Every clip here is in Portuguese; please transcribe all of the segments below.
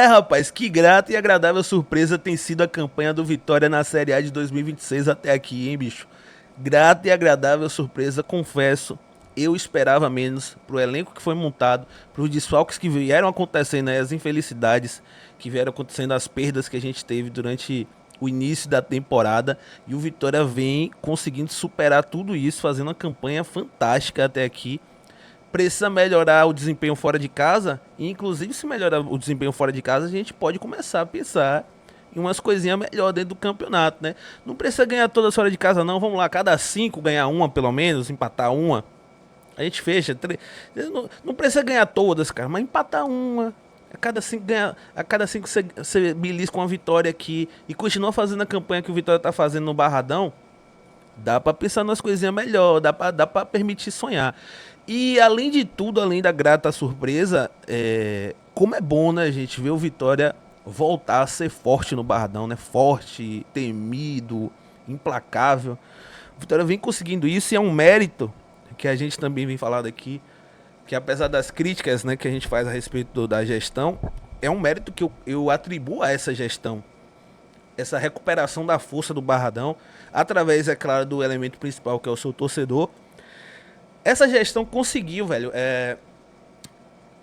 Rapaz, que grata e agradável surpresa tem sido a campanha do Vitória na Série A de 2026 até aqui, hein, bicho? Grata e agradável surpresa, confesso. Eu esperava menos pro elenco que foi montado, pros desfalques que vieram acontecendo, né, as infelicidades que vieram acontecendo, as perdas que a gente teve durante o início da temporada. E o Vitória vem conseguindo superar tudo isso, fazendo uma campanha fantástica até aqui. Precisa melhorar o desempenho fora de casa, e inclusive se melhorar o desempenho fora de casa, a gente pode começar a pensar em umas coisinhas melhor dentro do campeonato, né? Não precisa ganhar todas fora de casa, não. Vamos lá, cada cinco ganhar uma, pelo menos, empatar uma. A gente fecha. Não precisa ganhar todas, cara, mas empatar uma. A cada cinco você belisca uma vitória aqui e continua fazendo a campanha que o Vitória tá fazendo no Barradão. Dá pra pensar nas coisinhas melhor, dá pra permitir sonhar. E além de tudo, além da grata surpresa, como é bom, né, gente, ver o Vitória voltar a ser forte no Barradão, né? Forte, temido, implacável. O Vitória vem conseguindo isso e é um mérito que a gente também vem falando aqui, que apesar das críticas, né, que a gente faz a respeito da gestão, é um mérito que eu atribuo a essa gestão, essa recuperação da força do Barradão, através, é claro, do elemento principal que é o seu torcedor. Essa gestão conseguiu, velho,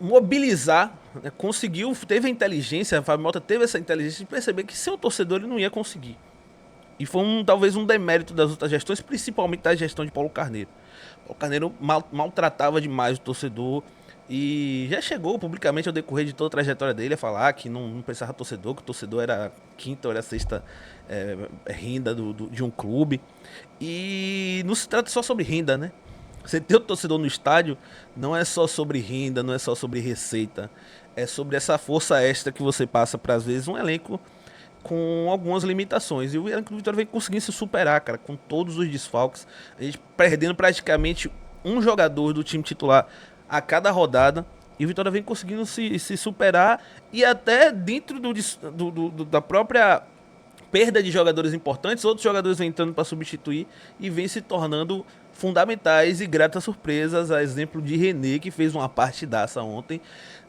mobilizar, né, conseguiu, teve a inteligência, a Fábio Mota teve essa inteligência de perceber que sem o torcedor ele não ia conseguir. E foi talvez um demérito das outras gestões, principalmente da gestão de Paulo Carneiro. Paulo Carneiro maltratava demais o torcedor e já chegou publicamente ao decorrer de toda a trajetória dele a falar que não precisava torcedor, que o torcedor era a quinta ou era a sexta renda de um clube. E não se trata só sobre renda, né? Você ter o torcedor no estádio não é só sobre renda, não é só sobre receita. É sobre essa força extra que você passa para, às vezes, um elenco com algumas limitações. E o elenco do Vitória vem conseguindo se superar, cara, com todos os desfalques. A gente perdendo praticamente um jogador do time titular a cada rodada. E o Vitória vem conseguindo se superar. E até dentro da própria perda de jogadores importantes, outros jogadores vêm entrando para substituir e vêm se tornando fundamentais e gratas surpresas, a exemplo de René, que fez uma partidaça ontem,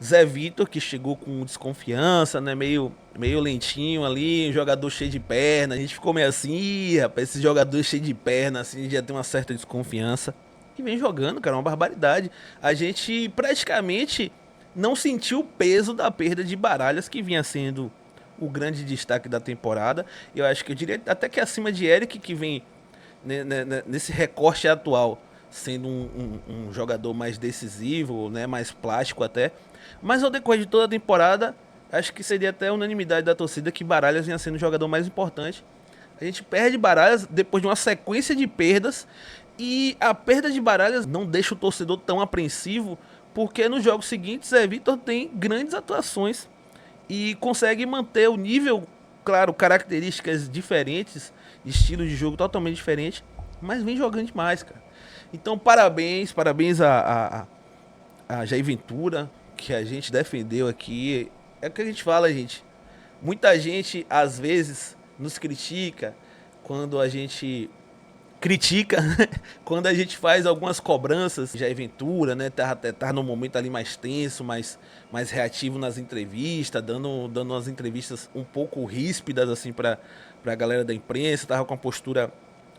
Zé Vitor, que chegou com desconfiança, né, meio lentinho ali, um jogador cheio de perna, a gente ficou meio assim, rapaz, esse jogador cheio de perna, assim, já tem uma certa desconfiança, e vem jogando, cara, uma barbaridade. A gente praticamente não sentiu o peso da perda de Baralhas, que vinha sendo o grande destaque da temporada. Eu acho que eu diria até que acima de Eric, que vem nesse recorte atual, sendo um jogador mais decisivo, né, mais plástico até. Mas ao decorrer de toda a temporada, acho que seria até unanimidade da torcida que Baralhas vinha sendo o jogador mais importante. A gente perde Baralhas depois de uma sequência de perdas, e a perda de Baralhas não deixa o torcedor tão apreensivo, porque nos jogos seguintes Zé Vitor tem grandes atuações e consegue manter o nível, claro, características diferentes, estilo de jogo totalmente diferente, mas vem jogando demais, cara. Então, parabéns a Jair Ventura, que a gente defendeu aqui. É o que a gente fala, gente. Muita gente, às vezes, nos critica quando a gente critica quando a gente faz algumas cobranças. Jair Ventura, né, tá no momento ali mais tenso, mais reativo nas entrevistas, dando umas entrevistas um pouco ríspidas assim pra galera da imprensa, tava com a postura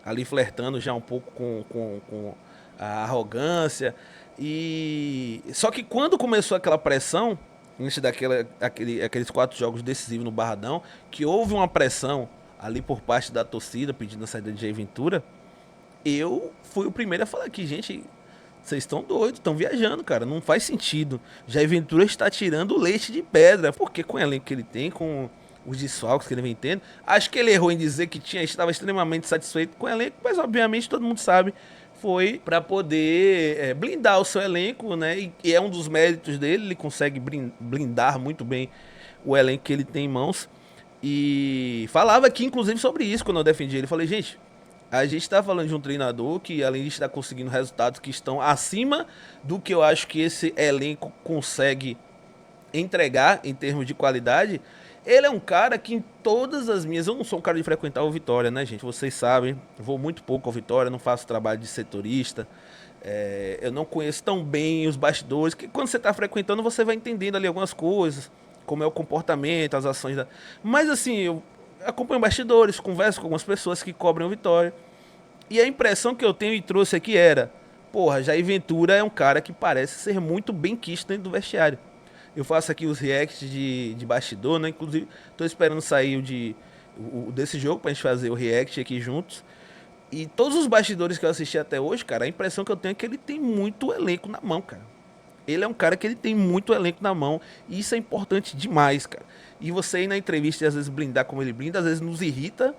ali flertando já um pouco com a arrogância. E só que quando começou aquela pressão, antes aqueles 4 jogos decisivos no Barradão, que houve uma pressão ali por parte da torcida pedindo a saída de Jair Ventura, eu fui o primeiro a falar aqui, gente, vocês estão doidos, estão viajando, cara, não faz sentido. Jair Ventura está tirando leite de pedra, porque com o elenco que ele tem, com os desfalques que ele vem tendo, acho que ele errou em dizer que estava extremamente satisfeito com o elenco, mas obviamente todo mundo sabe, foi para poder blindar o seu elenco, né? E é um dos méritos dele, ele consegue blindar muito bem o elenco que ele tem em mãos. E falava aqui, inclusive, sobre isso quando eu defendi ele. Falei, gente, a gente está falando de um treinador que, além de estar conseguindo resultados que estão acima do que eu acho que esse elenco consegue entregar em termos de qualidade, ele é um cara que em todas as minhas... Eu não sou um cara de frequentar o Vitória, né, gente? Vocês sabem, vou muito pouco ao Vitória, não faço trabalho de setorista, eu não conheço tão bem os bastidores, que quando você está frequentando você vai entendendo ali algumas coisas, como é o comportamento, as ações da... Mas assim, eu acompanho bastidores, converso com algumas pessoas que cobrem o Vitória. E a impressão que eu tenho e trouxe aqui era, porra, Jair Ventura é um cara que parece ser muito bem quisto dentro do vestiário. Eu faço aqui os reacts de bastidor, né? Inclusive, tô esperando sair desse jogo pra gente fazer o react aqui juntos. E todos os bastidores que eu assisti até hoje, cara, a impressão que eu tenho é que ele tem muito elenco na mão, cara. Ele é um cara que ele tem muito elenco na mão. E isso é importante demais, cara. E você ir na entrevista e às vezes blindar como ele blinda, às vezes nos irrita.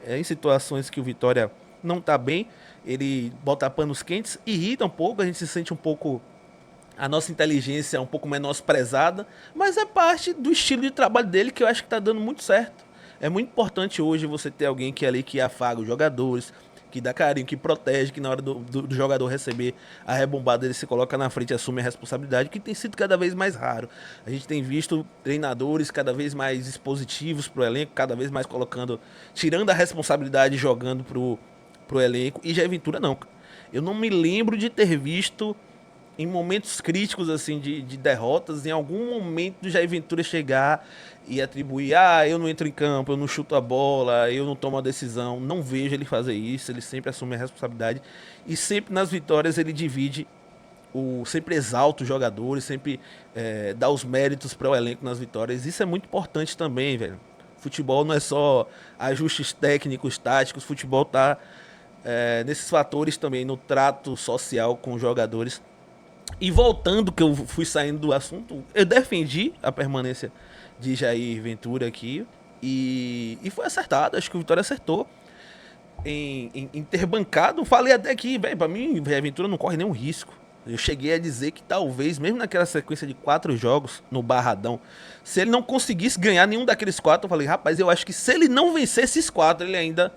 Em situações que o Vitória não tá bem. Ele bota panos quentes, irrita um pouco, a gente se sente um pouco... A nossa inteligência é um pouco menosprezada. Mas é parte do estilo de trabalho dele que eu acho que tá dando muito certo. É muito importante hoje você ter alguém que é ali que afaga os jogadores, que dá carinho, que protege, que na hora do jogador receber a rebombada ele se coloca na frente e assume a responsabilidade, que tem sido cada vez mais raro. A gente tem visto treinadores cada vez mais expositivos pro elenco, cada vez mais colocando, tirando a responsabilidade e jogando pro elenco. E Jair Ventura não. Eu não me lembro de ter visto em momentos críticos assim de derrotas, em algum momento do Jair Ventura chegar e atribuir, eu não entro em campo, eu não chuto a bola, eu não tomo a decisão. Não vejo ele fazer isso, ele sempre assume a responsabilidade e sempre nas vitórias ele divide, sempre exalta os jogadores, sempre dá os méritos para o elenco nas vitórias. Isso é muito importante também, velho. Futebol não é só ajustes técnicos, táticos, futebol tá nesses fatores também, no trato social com os jogadores. E voltando, que eu fui saindo do assunto, eu defendi a permanência de Jair Ventura aqui e foi acertado. Acho que o Vitória acertou em ter bancado. Falei até que, velho, pra mim, Jair Ventura não corre nenhum risco. Eu cheguei a dizer que talvez, mesmo naquela sequência de 4 jogos no Barradão, se ele não conseguisse ganhar nenhum daqueles 4, eu falei, rapaz, eu acho que se ele não vencer esses 4, ele ainda...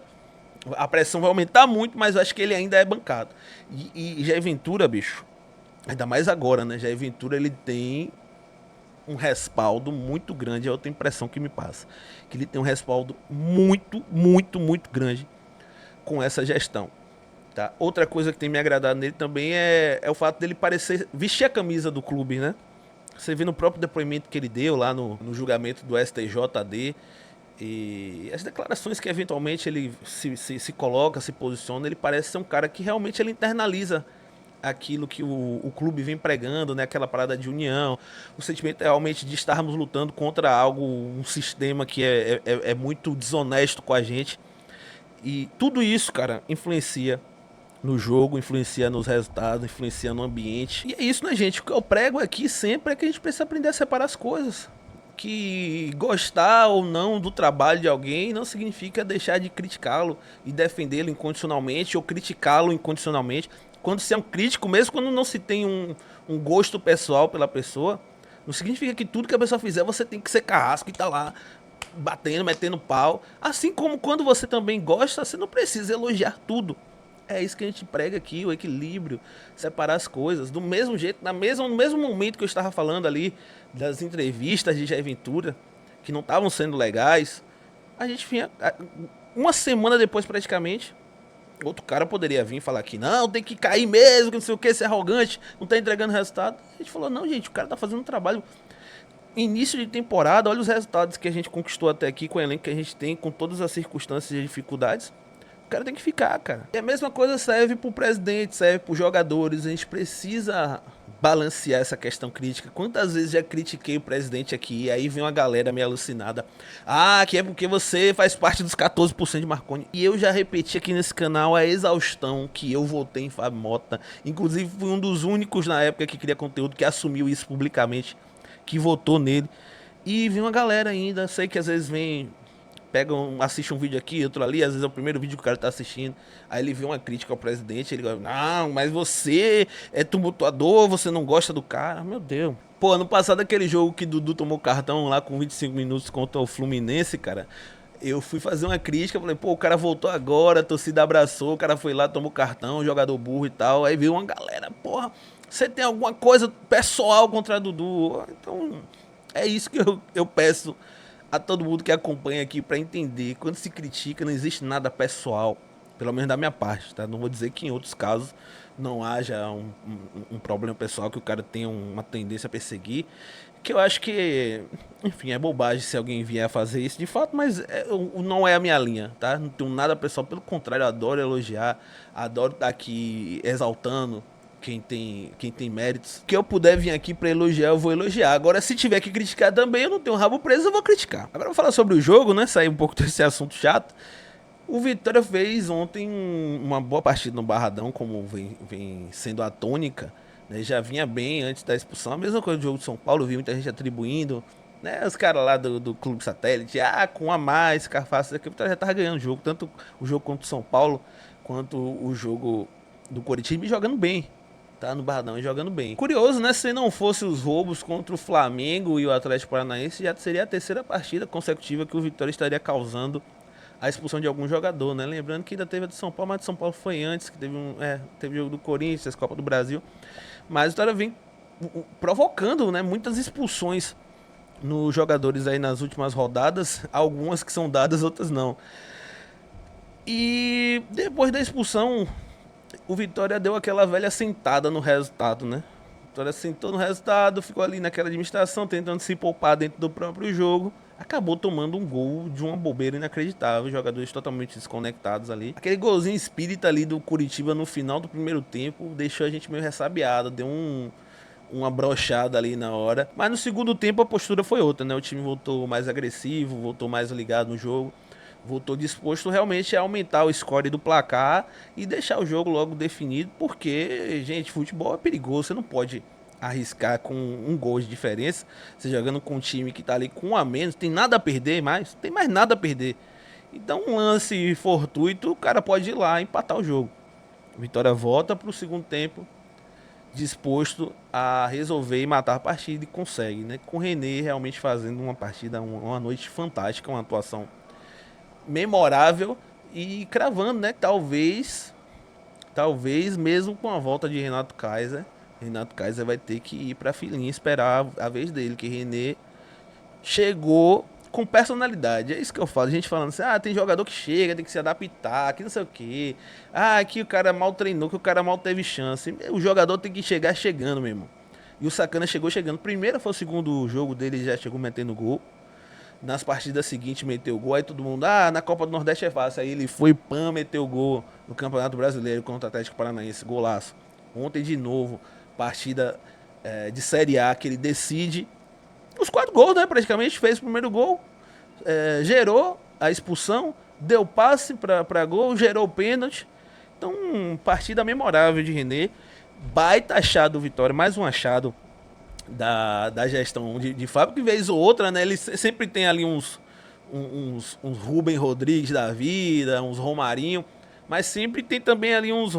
A pressão vai aumentar muito, mas eu acho que ele ainda é bancado. E Jair Ventura, bicho, ainda mais agora, né? Jair Ventura, ele tem um respaldo muito grande. É outra impressão que me passa. Que ele tem um respaldo muito, muito, muito grande com essa gestão. Tá? Outra coisa que tem me agradado nele também é o fato dele parecer vestir a camisa do clube, né? Você vê no próprio depoimento que ele deu lá no julgamento do STJD. E as declarações que eventualmente ele se coloca, se posiciona, ele parece ser um cara que realmente ele internaliza aquilo que o clube vem pregando, né? Aquela parada de união, o sentimento realmente de estarmos lutando contra algo, um sistema que é muito desonesto com a gente. E tudo isso, cara, influencia no jogo, influencia nos resultados, influencia no ambiente. E é isso, né, gente? O que eu prego aqui sempre é que a gente precisa aprender a separar as coisas. Que gostar ou não do trabalho de alguém não significa deixar de criticá-lo e defendê-lo incondicionalmente ou criticá-lo incondicionalmente. Quando se é um crítico, mesmo quando não se tem um gosto pessoal pela pessoa, não significa que tudo que a pessoa fizer você tem que ser carrasco e tá lá batendo, metendo pau. Assim como quando você também gosta, você não precisa elogiar tudo. É isso que a gente prega aqui, o equilíbrio, separar as coisas. Do mesmo jeito, no mesmo momento que eu estava falando ali das entrevistas de Jair Ventura, que não estavam sendo legais, a gente vinha, uma semana depois praticamente, outro cara poderia vir falar que não, tem que cair mesmo, que não sei o que, ser arrogante, não tá entregando resultado. A gente falou, não, gente, o cara tá fazendo um trabalho. Início de temporada, olha os resultados que a gente conquistou até aqui, com o elenco que a gente tem, com todas as circunstâncias e dificuldades. O cara tem que ficar, cara. E a mesma coisa serve pro presidente, serve pros jogadores. A gente precisa balancear essa questão crítica. Quantas vezes já critiquei o presidente aqui, e aí vem uma galera meio alucinada. Que é porque você faz parte dos 14% de Marconi. E eu já repeti aqui nesse canal a exaustão que eu votei em Fábio Mota. Inclusive fui um dos únicos na época que cria conteúdo que assumiu isso publicamente, que votou nele. E vem uma galera ainda, sei que às vezes vem... assiste um vídeo aqui, outro ali, às vezes é o primeiro vídeo que o cara tá assistindo, aí ele vê uma crítica ao presidente, ele vai, não, mas você é tumultuador, você não gosta do cara, meu Deus. Pô, ano passado aquele jogo que Dudu tomou cartão lá com 25 minutos contra o Fluminense, cara, eu fui fazer uma crítica, falei, pô, o cara voltou agora, a torcida abraçou, o cara foi lá, tomou cartão, jogador burro e tal, aí veio uma galera, porra, você tem alguma coisa pessoal contra Dudu? Então, é isso que eu peço a todo mundo que acompanha aqui para entender. Quando se critica, não existe nada pessoal. Pelo menos da minha parte, tá? Não vou dizer que em outros casos não haja um problema pessoal que o cara tenha uma tendência a perseguir. Que eu acho que, enfim, é bobagem se alguém vier a fazer isso de fato, mas não é a minha linha, tá? Não tenho nada pessoal, pelo contrário, eu adoro elogiar, adoro estar aqui exaltando quem tem méritos. Que eu puder vir aqui pra elogiar, eu vou elogiar. Agora, se tiver que criticar também, eu não tenho rabo preso, eu vou criticar. Agora, eu vou falar sobre o jogo, né? Sair um pouco desse assunto chato. O Vitória fez ontem uma boa partida no Barradão, como vem sendo a tônica, né? Já vinha bem antes da expulsão. A mesma coisa do jogo de São Paulo, vi muita gente atribuindo, né? Os caras lá do Clube Satélite, com a mais, Carfaço, que o Vitória já tava ganhando o jogo, tanto o jogo contra o São Paulo, quanto o jogo do Coritiba, e jogando bem, tá? No Barradão e jogando bem. Curioso, né? Se não fosse os roubos contra o Flamengo e o Atlético Paranaense, já seria a terceira partida consecutiva que o Vitória estaria causando a expulsão de algum jogador, né? Lembrando que ainda teve a de São Paulo, mas a de São Paulo foi antes, que teve jogo do Corinthians, Copa do Brasil. Mas o Vitória vem provocando, né, muitas expulsões nos jogadores aí nas últimas rodadas, algumas que são dadas, outras não. E depois da expulsão, o Vitória deu aquela velha sentada no resultado, né? O Vitória sentou no resultado, ficou ali naquela administração, tentando se poupar dentro do próprio jogo. Acabou tomando um gol de uma bobeira inacreditável, jogadores totalmente desconectados ali. Aquele golzinho espírita ali do Curitiba no final do primeiro tempo deixou a gente meio ressabiado, deu uma brochada ali na hora. Mas no segundo tempo a postura foi outra, né? O time voltou mais agressivo, voltou mais ligado no jogo, voltou disposto realmente a aumentar o score do placar e deixar o jogo logo definido, porque, gente, futebol é perigoso, você não pode arriscar com um gol de diferença, você jogando com um time que tá ali com um a menos, tem nada a perder mais, não tem mais nada a perder. Então um lance fortuito, o cara pode ir lá e empatar o jogo. Vitória volta pro segundo tempo, disposto a resolver e matar a partida e consegue, né? Com o René realmente fazendo uma partida, uma noite fantástica, uma atuação memorável e cravando, né? Talvez mesmo com a volta de Renato Kaiser vai ter que ir pra filinha esperar a vez dele, que René chegou com personalidade. É isso que eu falo. A gente falando assim, tem jogador que chega, tem que se adaptar, que não sei o quê. Que o cara mal treinou, que o cara mal teve chance. O jogador tem que chegar chegando, meu irmão. E o Sacana chegou chegando. Primeiro foi o segundo jogo dele, já chegou metendo gol. Nas partidas seguintes meteu gol. Aí todo mundo, na Copa do Nordeste é fácil. Aí ele foi, meteu gol no Campeonato Brasileiro contra o Atlético Paranaense. Golaço. Ontem de novo, partida de Série A que ele decide os 4 gols, né? Praticamente fez o primeiro gol, gerou a expulsão, deu passe para gol, gerou o pênalti. Então, partida memorável de René. Baita achado do Vitória, mais um achado da gestão de Fábio, que vez ou outra, né? Ele sempre tem ali uns Rubem Rodrigues da vida, uns Romarinho, mas sempre tem também ali uns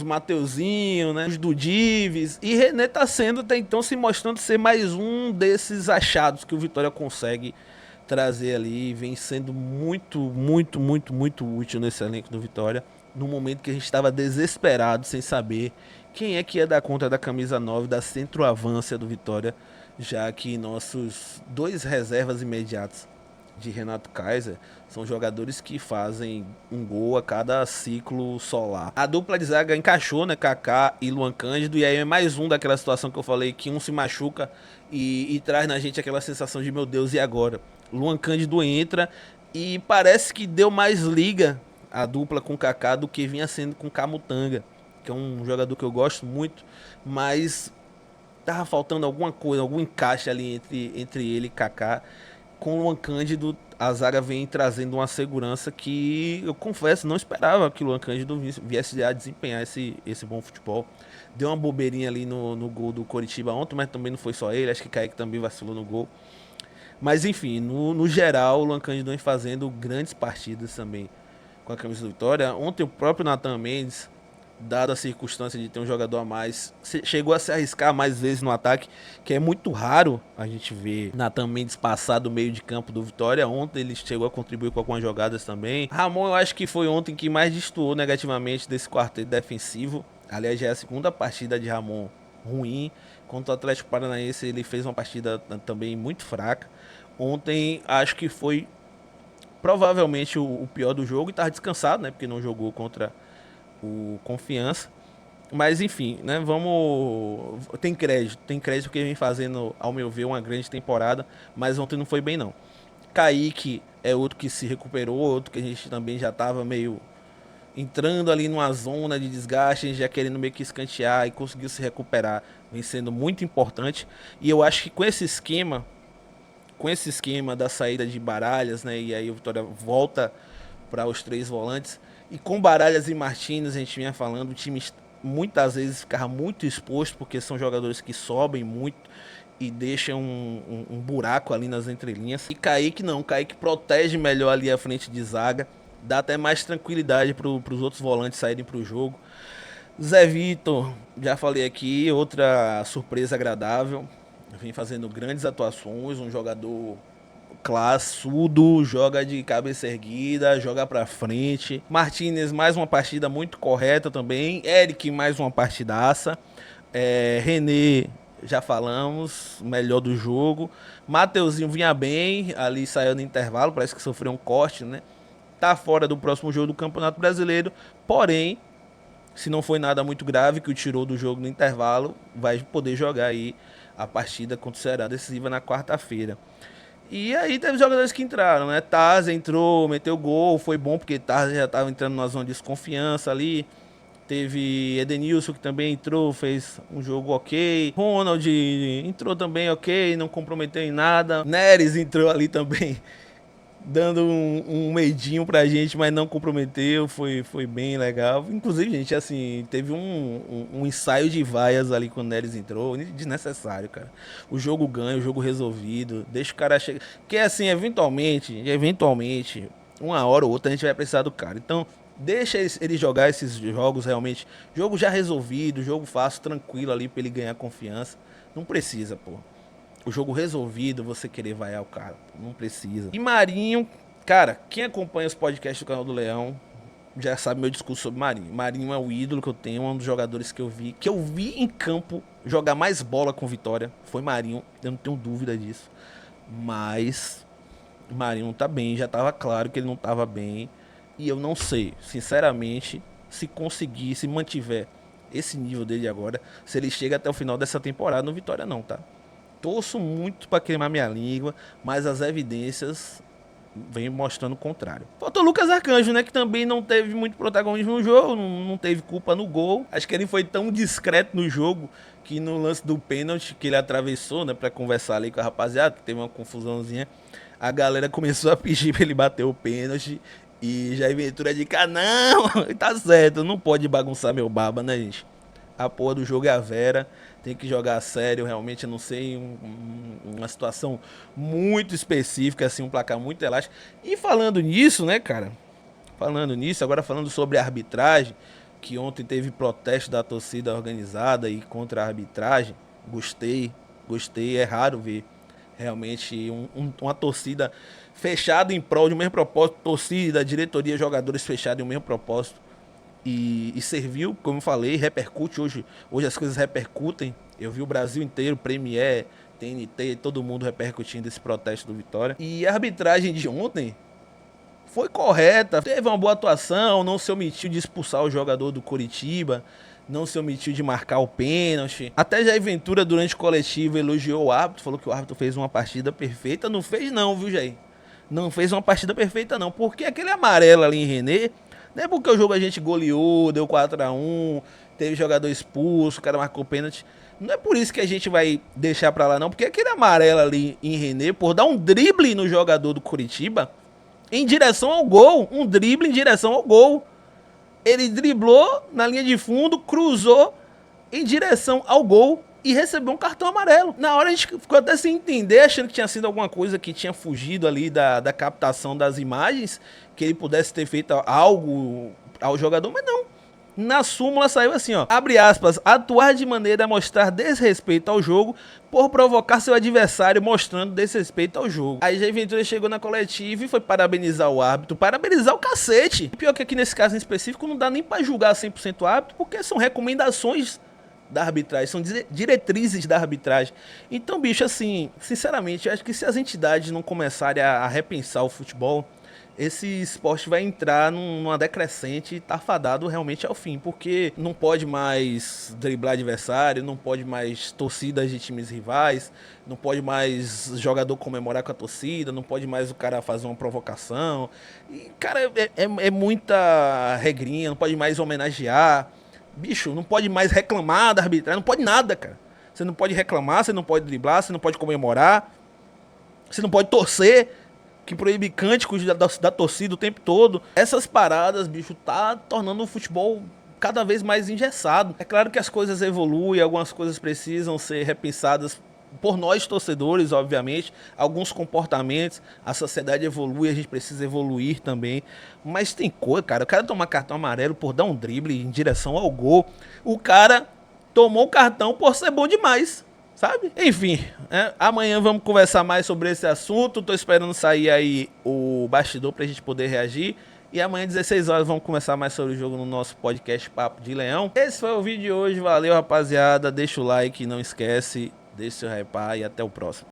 Mateuzinho, né? Os Dudives. E René tá sendo até então se mostrando ser mais um desses achados que o Vitória consegue trazer ali. Vem sendo muito, muito, muito, muito útil nesse elenco do Vitória. No momento que a gente estava desesperado, sem saber quem é que ia dar conta da camisa 9 da centroavância do Vitória, já que nossos 2 reservas imediatos de Renato Kaiser são jogadores que fazem um gol a cada ciclo solar. A dupla de zaga encaixou, né? Kaká e Luan Cândido, e aí é mais um daquela situação que eu falei, que um se machuca e traz na gente aquela sensação de meu Deus, e agora? Luan Cândido entra e parece que deu mais liga a dupla com Kaká do que vinha sendo com Camutanga, que é um jogador que eu gosto muito, mas tava faltando alguma coisa, algum encaixe ali entre ele e Kaká. Com o Luan Cândido, a zaga vem trazendo uma segurança que eu confesso, não esperava que o Luan Cândido viesse a desempenhar esse bom futebol. Deu uma bobeirinha ali no gol do Coritiba ontem, mas também não foi só ele, acho que Kaique também vacilou no gol. Mas enfim, no geral, o Luan Cândido vem fazendo grandes partidas também com a camisa do Vitória. Ontem o próprio Nathan Mendes, dada a circunstância de ter um jogador a mais, chegou a se arriscar mais vezes no ataque, que é muito raro a gente ver Nathan Mendes passar do meio de campo do Vitória. Ontem ele chegou a contribuir com algumas jogadas também. Ramon, eu acho que foi ontem que mais destoou negativamente desse quarteto defensivo. Aliás, já é a segunda partida de Ramon ruim. Contra o Atlético Paranaense ele fez uma partida também muito fraca. Ontem acho que foi provavelmente o pior do jogo e tava descansado, né? Porque não jogou contra o Confiança. Mas enfim, né? Vamos. Tem crédito porque vem fazendo, ao meu ver, uma grande temporada. Mas ontem não foi bem, não. Kaique é outro que se recuperou, outro que a gente também já tava meio entrando ali numa zona de desgaste, já querendo meio que escantear e conseguiu se recuperar, vem sendo muito importante. E eu acho que com esse esquema da saída de Baralhas, né? E aí o Vitória volta para os 3 volantes. E com Baralhas e Martins, a gente vinha falando, o time muitas vezes ficava muito exposto, porque são jogadores que sobem muito e deixam um buraco ali nas entrelinhas. E Kaique não, Kaique protege melhor ali a frente de zaga, dá até mais tranquilidade para os outros volantes saírem para o jogo. Zé Vitor, já falei aqui, outra surpresa agradável, vem fazendo grandes atuações, um jogador classudo, joga de cabeça erguida, joga pra frente. Martínez, mais uma partida muito correta também. Eric, mais uma partidaça. René, já falamos, melhor do jogo. Mateuzinho vinha bem, ali saiu no intervalo, parece que sofreu um corte, né? Tá fora do próximo jogo do Campeonato Brasileiro, porém, se não foi nada muito grave que o tirou do jogo no intervalo, vai poder jogar aí a partida contra o Ceará decisiva na quarta-feira. E aí teve jogadores que entraram, né? Taz entrou, meteu gol, foi bom porque Taz já estava entrando numa zona de desconfiança ali. Teve Edenilson que também entrou, fez um jogo ok. Ronald entrou também ok, não comprometeu em nada. Neres entrou ali também, dando um medinho pra gente, mas não comprometeu, foi bem legal. Inclusive, gente, assim, teve um ensaio de vaias ali quando o Neres entrou, desnecessário, cara. O jogo ganha, o jogo resolvido, deixa o cara chegar. Porque, assim, eventualmente, uma hora ou outra a gente vai precisar do cara. Então, deixa ele jogar esses jogos realmente, jogo já resolvido, jogo fácil, tranquilo ali pra ele ganhar confiança. Não precisa, pô. O jogo resolvido, você querer vaiar o cara. Não precisa. E Marinho, cara, quem acompanha os podcasts do canal do Leão já sabe meu discurso sobre Marinho. Marinho é o ídolo que eu tenho, um dos jogadores que eu vi em campo jogar mais bola com Vitória. Foi Marinho, eu não tenho dúvida disso. Mas Marinho não tá bem, já tava claro que ele não tava bem. E eu não sei, sinceramente, se mantiver esse nível dele agora, se ele chega até o final dessa temporada no Vitória não, tá? Torço muito para queimar minha língua, mas as evidências vêm mostrando o contrário. Faltou o Lucas Arcanjo, né, que também não teve muito protagonismo no jogo, não teve culpa no gol. Acho que ele foi tão discreto no jogo que no lance do pênalti que ele atravessou, né, para conversar ali com a rapaziada, que teve uma confusãozinha, a galera começou a pedir para ele bater o pênalti e Jair Ventura de cá, não, tá certo, não pode bagunçar meu baba, né, gente? A porra do jogo é a Vera, tem que jogar a sério, realmente, eu não sei, uma situação muito específica, assim, um placar muito elástico. E falando nisso, né, cara, agora falando sobre a arbitragem, que ontem teve protesto da torcida organizada e contra a arbitragem, gostei, é raro ver realmente uma torcida fechada em prol de um mesmo propósito, torcida, diretoria, jogadores fechados em um mesmo propósito. E serviu, como eu falei, repercute hoje as coisas repercutem. Eu vi o Brasil inteiro, Premier, TNT, todo mundo repercutindo esse protesto do Vitória. E a arbitragem de ontem foi correta, teve uma boa atuação, não se omitiu de expulsar o jogador do Coritiba, não se omitiu de marcar o pênalti. Até Jair Ventura, durante o coletivo, elogiou o árbitro, falou que o árbitro fez uma partida perfeita. Não fez não, viu, Jair? Não fez uma partida perfeita não, porque aquele amarelo ali em René, não é porque o jogo a gente goleou, deu 4-1, teve jogador expulso, o cara marcou pênalti. Não é por isso que a gente vai deixar pra lá não, porque aquele amarelo ali em René, por dar um drible no jogador do Coritiba, em direção ao gol, um drible em direção ao gol. Ele driblou na linha de fundo, cruzou em direção ao gol e recebeu um cartão amarelo. Na hora a gente ficou até sem entender, achando que tinha sido alguma coisa que tinha fugido ali da captação das imagens, que ele pudesse ter feito algo ao jogador, mas não. Na súmula saiu assim, ó, abre aspas, atuar de maneira a mostrar desrespeito ao jogo por provocar seu adversário mostrando desrespeito ao jogo. Aí Jair Ventura chegou na coletiva e foi parabenizar o árbitro, parabenizar o cacete. Pior que aqui nesse caso em específico não dá nem pra julgar 100% o árbitro, porque são recomendações da arbitragem, são diretrizes da arbitragem. Então, bicho, assim, sinceramente, eu acho que se as entidades não começarem a repensar o futebol, esse esporte vai entrar numa decrescente e tá fadado realmente ao fim, porque não pode mais driblar adversário, não pode mais torcidas de times rivais, não pode mais jogador comemorar com a torcida, não pode mais o cara fazer uma provocação. E, cara, é muita regrinha, não pode mais homenagear. Bicho, não pode mais reclamar da arbitragem, não pode nada, cara. Você não pode reclamar, você não pode driblar, você não pode comemorar, você não pode torcer, que proíbe cânticos da torcida o tempo todo. Essas paradas, bicho, tá tornando o futebol cada vez mais engessado. É claro que as coisas evoluem, algumas coisas precisam ser repensadas por nós torcedores, obviamente, alguns comportamentos, a sociedade evolui, a gente precisa evoluir também, mas tem coisa, cara, o cara tomar cartão amarelo por dar um drible em direção ao gol, o cara tomou o cartão por ser bom demais, sabe? Enfim, amanhã vamos conversar mais sobre esse assunto, tô esperando sair aí o bastidor pra gente poder reagir. E amanhã, 16 horas, vamos começar mais sobre o jogo no nosso podcast Papo de Leão. Esse foi o vídeo de hoje. Valeu, rapaziada. Deixa o like, não esquece. Deixa o seu hype e até o próximo.